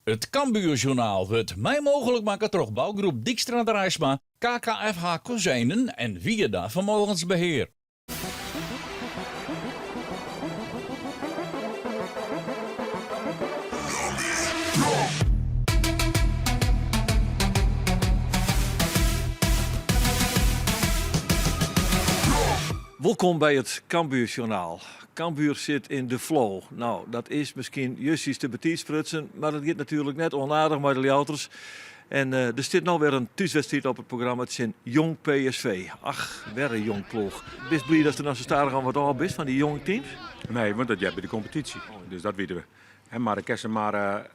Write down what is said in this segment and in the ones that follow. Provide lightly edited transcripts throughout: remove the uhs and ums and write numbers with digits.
Het Cambuurjournaal wordt mij mogelijk maken door bouwgroep Dijkstra Drijsma, KKFH Kozijnen en Wieda Vermogensbeheer. Welkom bij het Cambuurjournaal. Cambuur zit in de flow. Nou, dat is misschien juist te betietsprutsen, maar dat gaat natuurlijk net onaardig met de Ljouters. En er zit nou weer een thuiswedstrijd op het programma. Het is een jong PSV. Ach, weer een jong ploeg. Best blij dat er nou zo stadig aan wat al is van die jonge teams? Nee, want dat jij bij de competitie. Dus dat weten we. En maar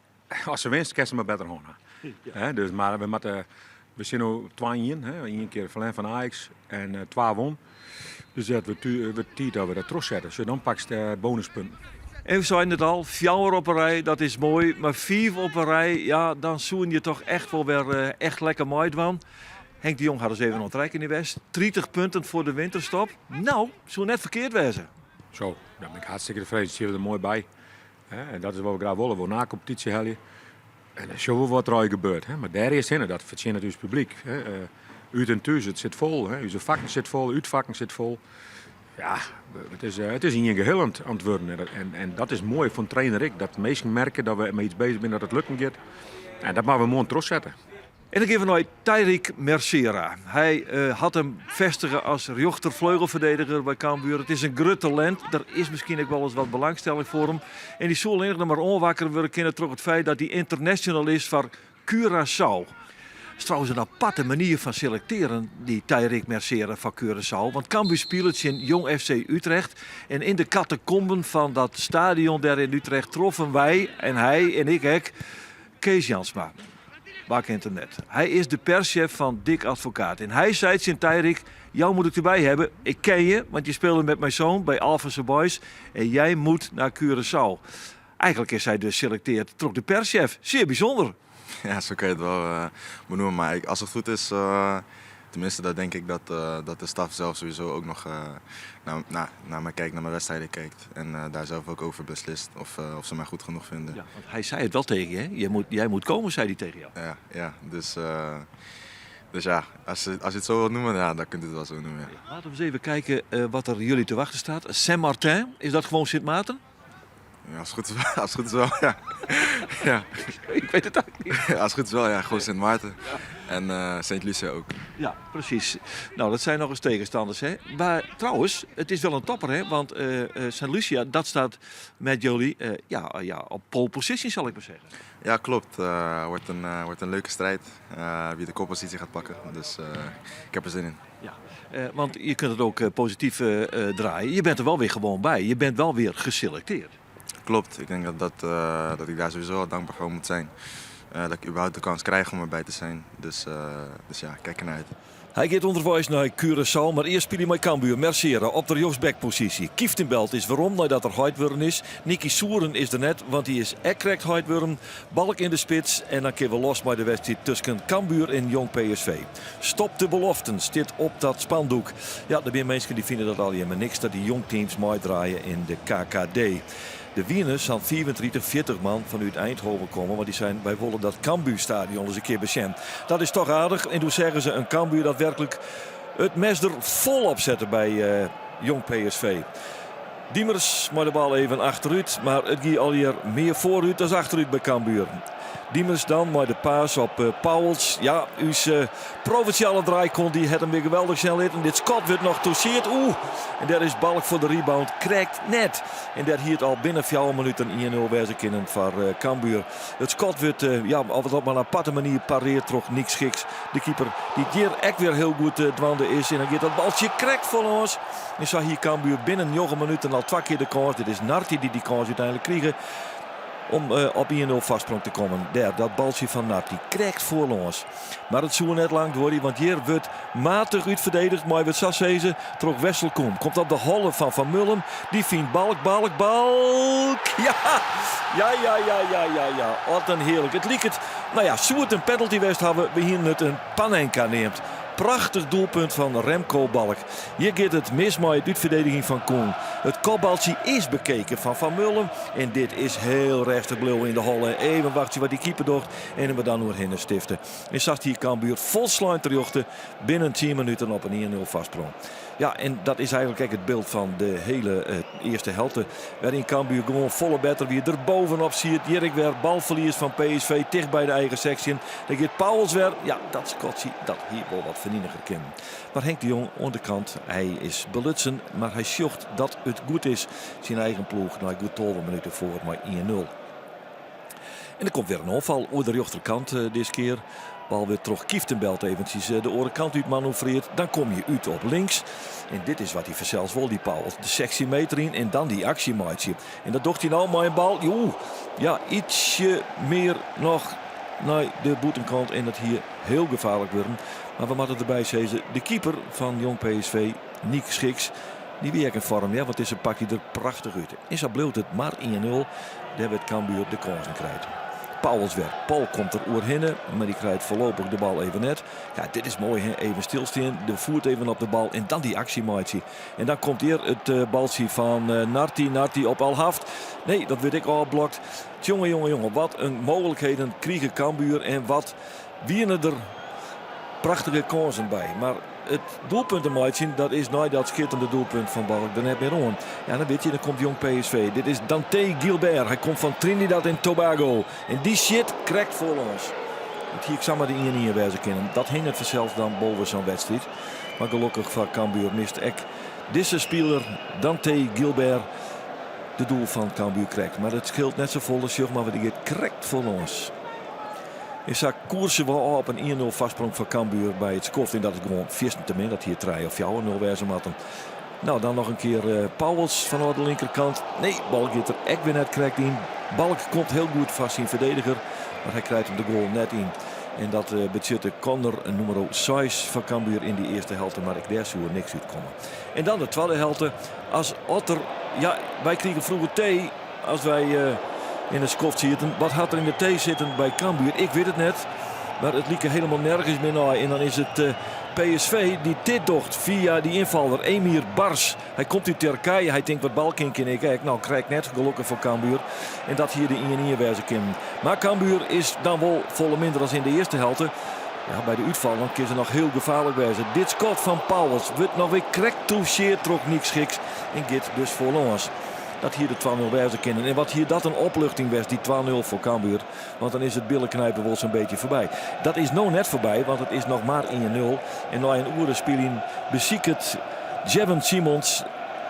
als ze winst, kan ze maar beter gaan. Ja. Dus maar we zijn nu 2-1. Eén keer verlengd van Ajax en 2 won. Dus dat we tijd dat we dat terugzetten. Dus dan pak je de bonuspunten. En we zeiden het al, 4 op een rij, dat is mooi. Maar 5 op een rij, ja, dan zoen je toch echt wel weer echt lekker mooi van. Henk de Jong had eens even onttrekken in de West. 30 punten voor de winterstop. Nou, zo net verkeerd wezen. Zo, daar ben ik hartstikke tevreden. Zitten we er mooi bij. En dat is wat we graag willen. We na competitie helden. En dan zien we wat er gebeurt. Maar daar is het dat verzint het dus publiek. Uit en thuis, het zit vol. Onze vakken zit vol, uitvakken zit vol. Ja, het is in je geheel aan het worden. En dat is mooi van trainer ik. Dat de meesten merken dat we met iets bezig zijn, dat het lukken gaat. En dat moeten we mooi terugzetten. En dan geven we naar Tariq Mercera. Hij had hem vestigen als rechtervleugelverdediger bij Cambuur. Het is een groot talent. Er is misschien ook wel eens wat belangstelling voor hem. En die zal enigszins maar onwakker worden kunnen terug het feit dat hij international is voor Curaçao. Het is trouwens een aparte manier van selecteren, die Tariq Mercera van Curaçao. Want Cambuur speelt in Jong FC Utrecht. En in de catacomben van dat stadion daar in Utrecht troffen wij, en hij en ik ook, Kees Jansma. Waar kent hem net. Hij is de perschef van Dick Advocaat. En hij zei tegen Tariq, jou moet ik erbij hebben. Ik ken je, want je speelde met mijn zoon bij Alphense Boys. En jij moet naar Curaçao. Eigenlijk is hij dus selecteerd door de perschef. Zeer bijzonder. Ja, zo kan je het wel benoemen. Maar als het goed is, tenminste dat denk ik dat de staf zelf sowieso ook nog naar mij kijkt, naar mijn wedstrijden kijkt. En daar zelf ook over beslist of ze mij goed genoeg vinden. Ja, want hij zei het wel tegen je, hè? Jij moet komen, zei hij tegen jou. Ja, dus ja, als je het zo wilt noemen, ja, dan kunt u het wel zo noemen. Ja. Laten we eens even kijken wat er jullie te wachten staat. Saint-Martin, is dat gewoon Sint Maarten? Ja, als het goed is wel, ja. Ja. Ik weet het eigenlijk niet. Ja, als het goed is wel, ja. Gewoon Sint Maarten. En Sint Lucia ook. Ja, precies. Nou, dat zijn nog eens tegenstanders, hè. Maar trouwens, het is wel een topper, hè. Want Sint Lucia, dat staat met jullie op pole position, zal ik maar zeggen. Ja, klopt. Wordt een leuke strijd. Wie de koppositie gaat pakken. Dus ik heb er zin in. Ja. Want je kunt het ook positief draaien. Je bent er wel weer gewoon bij. Je bent wel weer geselecteerd. Klopt, ik denk dat ik daar sowieso wel dankbaar voor moet zijn. Dat ik überhaupt de kans krijg om erbij te zijn. Dus ja, kijk ernaar uit. Hij gaat onderwijs naar Curaçao, maar eerst speelt hij met Cambuur. Mercera op de rechtsbackpositie. Kieftenbelt is waarom, nadat er Heidwurm is. Nicky Soeren is er net, want hij is correct Heidwurm. Balk in de spits en dan kunnen we los bij de wedstrijd tussen Cambuur en Jong PSV. Stop de beloften, dit op dat spandoek. Ja, er zijn mensen die vinden dat al helemaal niks, dat die jong teams mooi draaien in de KKD. De wieners zal 34, 40 man vanuit Eindhoven komen. Want die zijn bij Wolle dat Cambuurstadion eens een keer beschermd. Dat is toch aardig. En toen zeggen ze een Cambuur dat werkelijk het mes er vol op zetten bij Jong PSV. Diemers maar de bal even achteruit. Maar het gaat al hier meer vooruit dan achteruit bij Cambuur. Diemers dan, maar de paas op Pauwels. Ja, uw provinciale draai kon die het hem weer geweldig snel in. Dit schot wordt nog toucheerd. En daar is Balk voor de rebound. Krijgt net. En daar hier het al binnen 4 minuten 1-0 wezen kunnen voor Cambuur. Het schot wordt of het op een aparte manier pareert toch niks schiks. De keeper die hier echt weer heel goed dwanden is. En dan gaat dat baltje krijgt voor ons. En zag hier Cambuur binnen 9 minuten al 2 keer de kans. Dit is Narti die kans uiteindelijk krijgt. Om op 1-0 vastsprong te komen. Daar, dat baltje van Narti krijgt voor ons. Maar het zou net lang worden, want hier wordt matig uitverdedigd. Maar wordt Sassezen terug Wesselkom. Komt op de holle van Van Mullen. Die vindt Balk. Ja. Wat een heerlijk. Het liep het. Nou ja, zo het een penalty west hebben we hier net een Panenka neemt. prachtig doelpunt van Remco Balk. Hier gaat het mis met de uitverdediging van Koen. Het kopbaltje is bekeken van Van Mullen. En dit is heel rechtig blauw in de holle. Even wachten wat die keeper doet. En we dan weer heen stiften. En zag hier Cambuur vol sluit terjochten. Binnen 10 minuten op een 1-0 vastsprong. Ja, en dat is eigenlijk ook het beeld van de hele eerste helft. Waarin Cambuur gewoon volle better weer er bovenop ziet. Jerk weer balverlies van PSV dicht bij de eigen sectie. Dan gaat Pauwels weer. Ja, dat Scottie, dat hier wel wat vernietiger kan. Maar Henk de Jong aan de kant, hij is belutsen. Maar hij sjocht dat het goed is. Zijn eigen ploeg, na goed 12 minuten voor, maar 1-0. En er komt weer een aanval over de rechterkant deze keer. Bal weer terug Kieftenbelt eventjes de orenkant uit manoeuvreert. Dan kom je uit op links. En dit is wat hij verzels wil, die Pauwels. De sectie meter in en dan die actiemaatje. En dat docht hij nou met een bal. Ja, ietsje meer nog naar de boetenkant. En dat hier heel gevaarlijk worden. Maar we moeten erbij zeggen, de keeper van Jong PSV, Niek Schiks, die weer in vorm, ja, want het is een pakje er prachtig uit. En zo bleef het maar 1-0. Daar werd Cambuur de kansen krijgt. Pauwels weer. Paul komt er oerhinnen, maar die krijgt voorlopig de bal even net. Ja, dit is mooi, hè? Even stilstaan. De voert even op de bal en dan die actiemaatje. En dan komt hier het baltje van Narti op Alhaft. Nee, dat werd ik al blokt. Jongen, wat een mogelijkheden kriegen Cambuur en wat wienen er prachtige kansen bij. Maar het doelpuntenmaatje, dat is nooit dat schitterende doelpunt van Balk. Dan heb je erom. Ja, dan weet je, dan komt Jong PSV. Dit is Dante Gilbert. Hij komt van Trinidad en Tobago. En die shit krijgt voor ons. Het hier samen de 1-1 wijzen kennen. Dat hing het vanzelf dan boven zo'n wedstrijd. Maar gelukkig van Cambuur mist ek deze speler, Dante Gilbert, de doel van Cambuur krijgt. Maar het scheelt net zo vol als maar wat die krijgt voor ons. Ik zag koersen wel op een 1-0 vastsprong van Cambuur bij het skoft. En dat het gewoon 4 te dat hier 3 of 0 wijze matten. Nou, dan nog een keer Pauwels vanuit de linkerkant. Nee, Balk gaat er echt weer net krijgt in. Balk komt heel goed vast in verdediger. Maar hij krijgt hem de goal net in. En dat bezitte Connor, nummer 6 van Cambuur in die eerste helft. Maar ik daar zou er niks uitkomen. En dan de tweede helft. Als Otter, ja, wij kregen vroeger thee als wij in het skoft zitten. Wat had er in de thee zitten bij Cambuur? Ik weet het net. Maar het liep er helemaal nergens meer naar. En dan is het PSV die dit docht via die invaller Emir Bars. Hij komt uit Turkije. Hij denkt wat balkink in ik. Nou, krijg net gelukkig voor Cambuur. En dat hier de 1-1 wijze kan. Maar Cambuur is dan wel volle minder als in de eerste helft. Ja, bij de uitval dan kan ze nog heel gevaarlijk wijzen. Dit schot van Pauwels wordt nog weer correct toucheerd. Trok niks schiks. En git dus voor ons. Dat hier de 2-0 wijzen kennen. En wat hier dat een opluchting was, die 2-0 voor Cambuur. Want dan is het billenknijpen wel zo'n beetje voorbij. Dat is nou net voorbij, want het is nog maar 1-0. En na een oerenspeling beziekt het Jevon Simons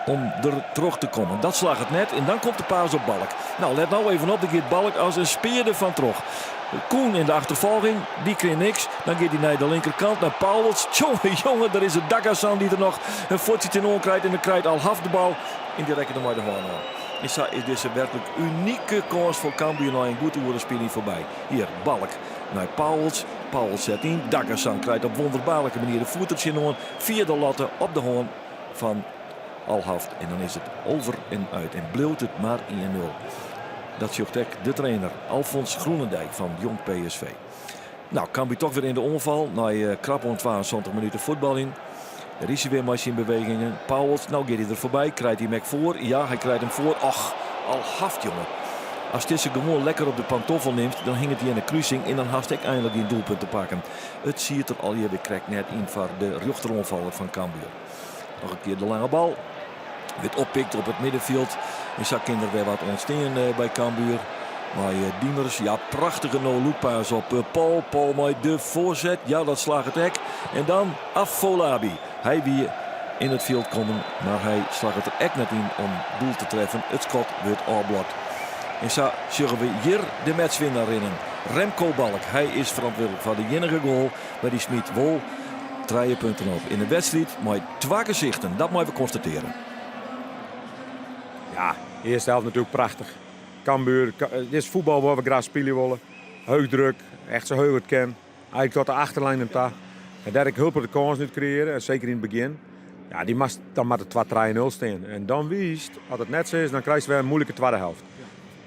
om er terug te komen. Dat slag het net en dan komt de paas op Balk. Nou, let nou even op, de gaat Balk als een speerder van terug. Koen in de achtervolging, die kreeg niks. Dan gaat hij naar de linkerkant, naar Pauwels. Jongen, daar is het Daggersan die er nog een voetje in krijgt. En dan krijgt al half de bal in die rekken maar de hoorn aan. Is deze werkelijk unieke kans voor Cambuur naar een goede oorenspeling voorbij. Hier, Balk naar Pauwels. Pauwels zet in. Daggersan krijgt op wonderbaarlijke manier de voetertje aan. Via de latten op de hoorn van Alhaft. En dan is het over en uit. En bleef het maar 1-0. Dat zocht ook de trainer Alfons Groenendijk van Jong PSV. Nou, Cambuur toch weer in de onval. Na krap 22 minuten voetbal in. Er is weer machinebewegingen. Pauwels, nou gaat hij er voorbij. Krijgt hij Mac voor? Ja, hij krijgt hem voor. Och, Alhaft, jongen. Als dit ze gewoon lekker op de pantoffel neemt, dan hing het hier in de kruising. En dan haast ik eindelijk die doelpunt te pakken. Het ziet er al hier weer krijgt net in voor de rechteronvaller van Cambuur. Nog een keer de lange bal. Werd oppikt op het middenveld. En zag kinderen weer wat ontstaan bij Cambuur. Maar Diemers, ja, prachtige no-look-paas op Paul. Paul met de voorzet. Ja, dat slaagt het hek. En dan Afolabi. Hij wie in het veld komen. Maar hij slaagt het er echt net in om doel te treffen. Het schot wordt afblokt. En zo zullen we hier de matchwinnaar innen. Remco Balk. Hij is verantwoordelijk voor de enige goal. Maar die smiet wel 3 punten op. In de wedstrijd met 2 gezichten. Dat moeten we constateren. Ja, de eerste helft natuurlijk prachtig. Cambuur, dit is voetbal waar we graag spelen willen. Heugdruk, echt zo heug het ken. Eigenlijk tot de achterlijn en daar. En daar ik hulp de kans niet creëren, en zeker in het begin. Ja, dan moet het 2-3-0 staan. En dan wist, als het net zo is, dan krijg je weer een moeilijke tweede helft.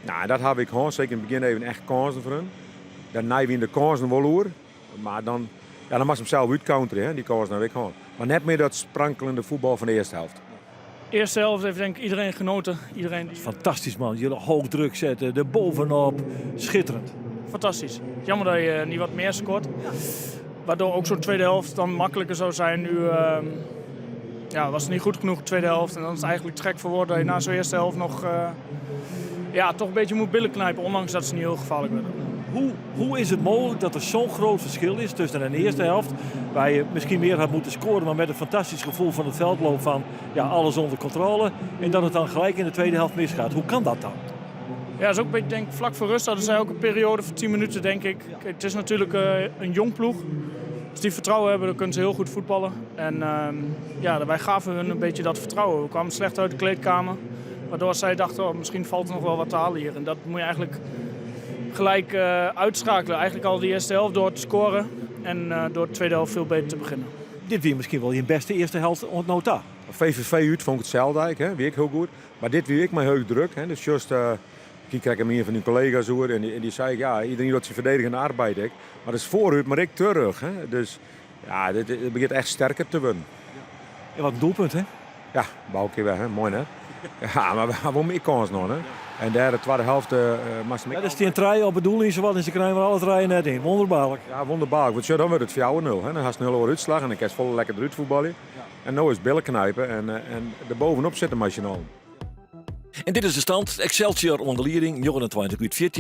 Nou, dat heb ik gewoon, zeker in het begin even echt kansen voor hun. Daarna wie de kansen wel hoor. Maar dan Ja, dan mag ze hem zelf uitcounteren, hè, die koers naar weg gaan. Maar net meer dat sprankelende voetbal van de eerste helft. De eerste helft heeft denk ik iedereen genoten. Iedereen Fantastisch man, jullie hoog druk zetten, er bovenop. Schitterend. fantastisch. Jammer dat je niet wat meer scoort. Waardoor ook zo'n tweede helft dan makkelijker zou zijn. Nu was het niet goed genoeg de tweede helft. En dan is het eigenlijk trek voor woord dat je na zo'n eerste helft nog toch een beetje moet billen knijpen. Ondanks dat ze niet heel gevaarlijk werden. Hoe is het mogelijk dat er zo'n groot verschil is tussen een eerste helft, waar je misschien meer had moeten scoren, maar met een fantastisch gevoel van het veldloop van alles onder controle, en dat het dan gelijk in de tweede helft misgaat? Hoe kan dat dan? Ja, dat is ook een beetje, denk ik, vlak voor rust hadden zij ook een periode van 10 minuten, denk ik. Kijk, het is natuurlijk een jong ploeg. Als die vertrouwen hebben, dan kunnen ze heel goed voetballen. En wij gaven hun een beetje dat vertrouwen. We kwamen slecht uit de kleedkamer, waardoor zij dachten, misschien valt er nog wel wat te halen hier. En dat moet je eigenlijk gelijk uitschakelen. Eigenlijk al de eerste helft door te scoren en door de tweede helft veel beter te beginnen. Dit weer misschien wel je beste eerste helft ontnota. VVV uit vond ik hetzelfde eigenlijk, hè, wie ik heel goed. Maar dit wie ik me heel druk. Hè. Dus juist, ik krijg hem hier van die collega's hoor en die zei ja, iedereen dat ze verdedigende arbeid heeft. Maar dat is vooruit, maar ik terug. Hè. Dus ja, dit begint echt sterker te worden. En wat een doelpunt, hè? Ja, bouw een keer weg, hè. Mooi hè. Ja, maar waarom ik kans nog, hè? En de tweede helft mag Dat is die een trein op bedoeling, zowat en ze krijgen alle treien net in. Wonderbaarlijk. Ja, wonderbaarlijk. Want dan wordt het 4-0. Hè. Dan had je 0 uitslag en dan kan je vol lekker eruit voetballen. Ja. En nu is billen knijpen en er bovenop zitten machinaal. En dit is de stand. Excelsior onder leiding,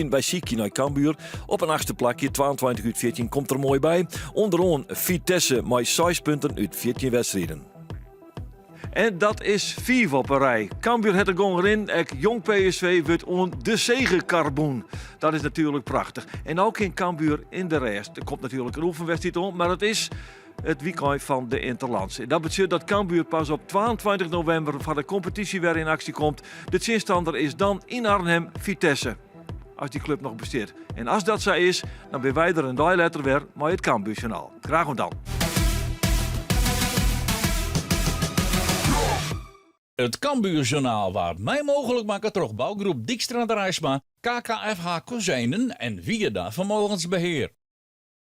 29-14 bij Sieki naar Cambuur. Op een achtste plakje, 22-14 komt er mooi bij. Onderaan Vitesse met 6 punten uit 14 wedstrijden. En dat is 4 op een rij. Cambuur het er gewoon in. Jong PSV wordt on de zegenkarboen. Dat is natuurlijk prachtig. En ook in Cambuur in de rest. Er komt natuurlijk een oefenwedstrijd om, maar het is het weekend van de Interlands. En dat betekent dat Cambuur pas op 22 november van de competitie weer in actie komt. De tegenstander is dan in Arnhem Vitesse. Als die club nog besteedt. En als dat zo is, dan ben wij er een dag later weer met het Cambuurjournaal. Graag gedaan. Het Cambuurjournaal waar mij mogelijk maken door bouwgroep Dijkstra de Rijsma, KKFH Kozijnen en Vieda Vermogensbeheer.